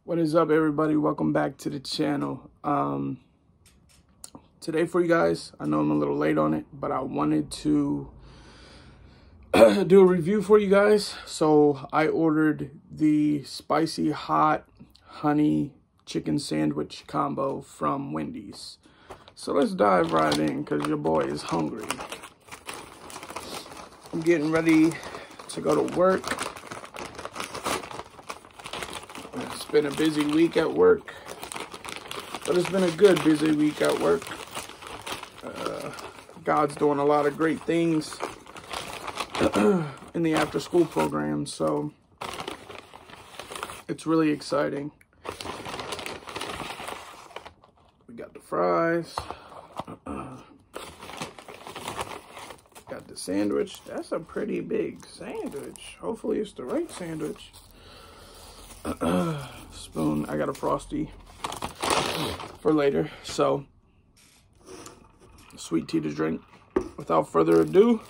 What is up, everybody? Welcome back to the channel. Today for you guys, I know I'm a little late on it, but I wanted to do a review for you guys. So I ordered the spicy hot honey chicken sandwich combo from Wendy's. So let's dive right in because your boy is hungry. I'm getting ready to go to work. It's been a busy week at work, but it's been a good busy week at work. God's doing a lot of great things in the after school program, so it's really exciting. We got the fries, got the sandwich. That's a pretty big sandwich. Hopefully it's the right sandwich. Spoon. I got a Frosty for later, so sweet tea to drink. Without further ado,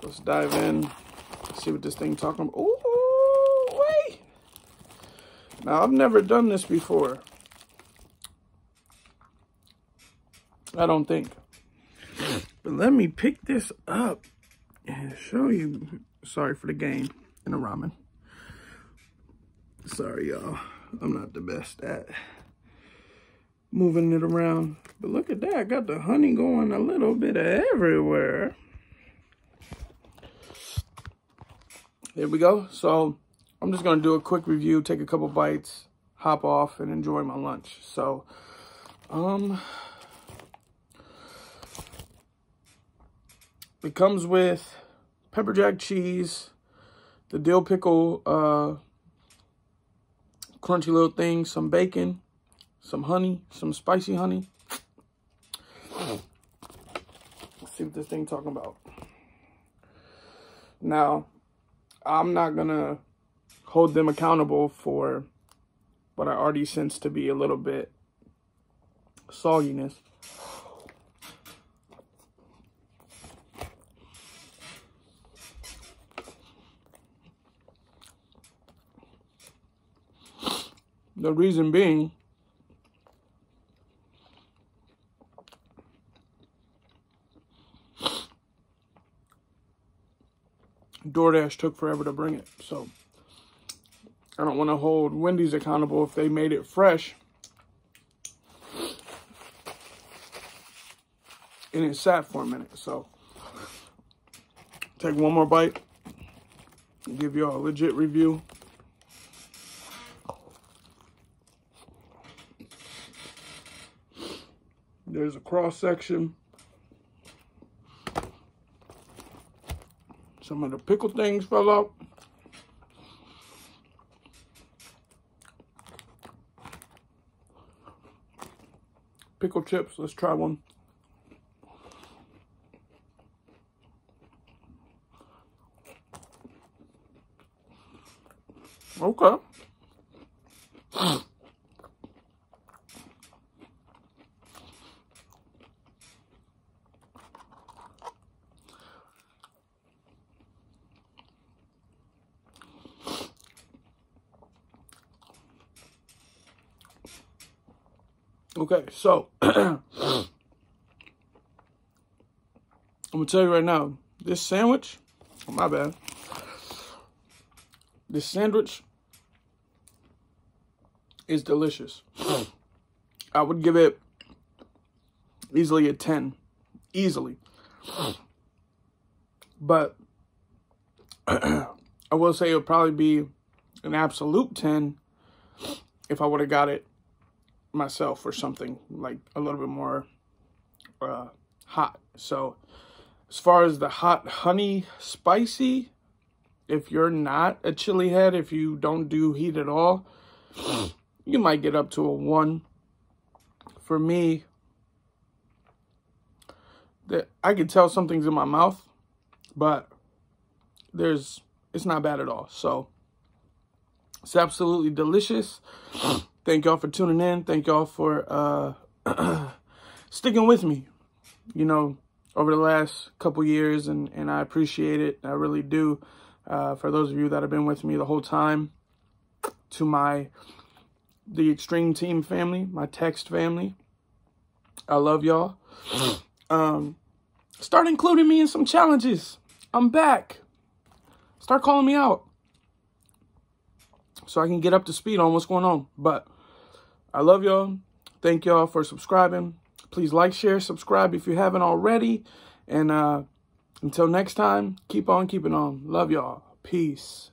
let's dive in, see what this thing talking about. Ooh, wait. Now, I've never done this before. I don't think. But let me pick this up and show you. Sorry for the game and the ramen. Sorry, y'all. I'm not the best at moving it around. But look at that. I got the honey going a little bit everywhere. There we go. So I'm just going to do a quick review, take a couple bites, hop off, and enjoy my lunch. So, it comes with pepper jack cheese, the dill pickle, crunchy little thing, some bacon, some honey, some spicy honey. Let's see what this thing talking about. Now, I'm not gonna hold them accountable for what I already sense to be a little bit sogginess. The reason being, DoorDash took forever to bring it, so I don't want to hold Wendy's accountable if they made it fresh and it sat for a minute. So take one more bite and give y'all a legit review. There's a cross section. Some of the pickle things fell out. Pickle chips, let's try one. Okay. Okay, so I'm gonna tell you right now, this sandwich, oh, my bad. This sandwich is delicious. I would give it easily a 10, easily. But I will say it would probably be an absolute 10 if I would have got it myself or something like a little bit more hot. So as far as the hot honey spicy, if you're not a chili head, if you don't do heat at all, you might get up to a 1. For me, that I can tell something's in my mouth, but it's not bad at all. So it's absolutely delicious. Thank y'all for tuning in. Thank y'all for sticking with me, you know, over the last couple years, and I appreciate it. I really do. For those of you that have been with me the whole time, to the Extreme Team family, my text family. I love y'all. Start including me in some challenges. I'm back. Start calling me out so I can get up to speed on what's going on. But I love y'all. Thank y'all for subscribing. Please like, share, subscribe if you haven't already. And until next time, keep on keeping on. Love y'all. Peace.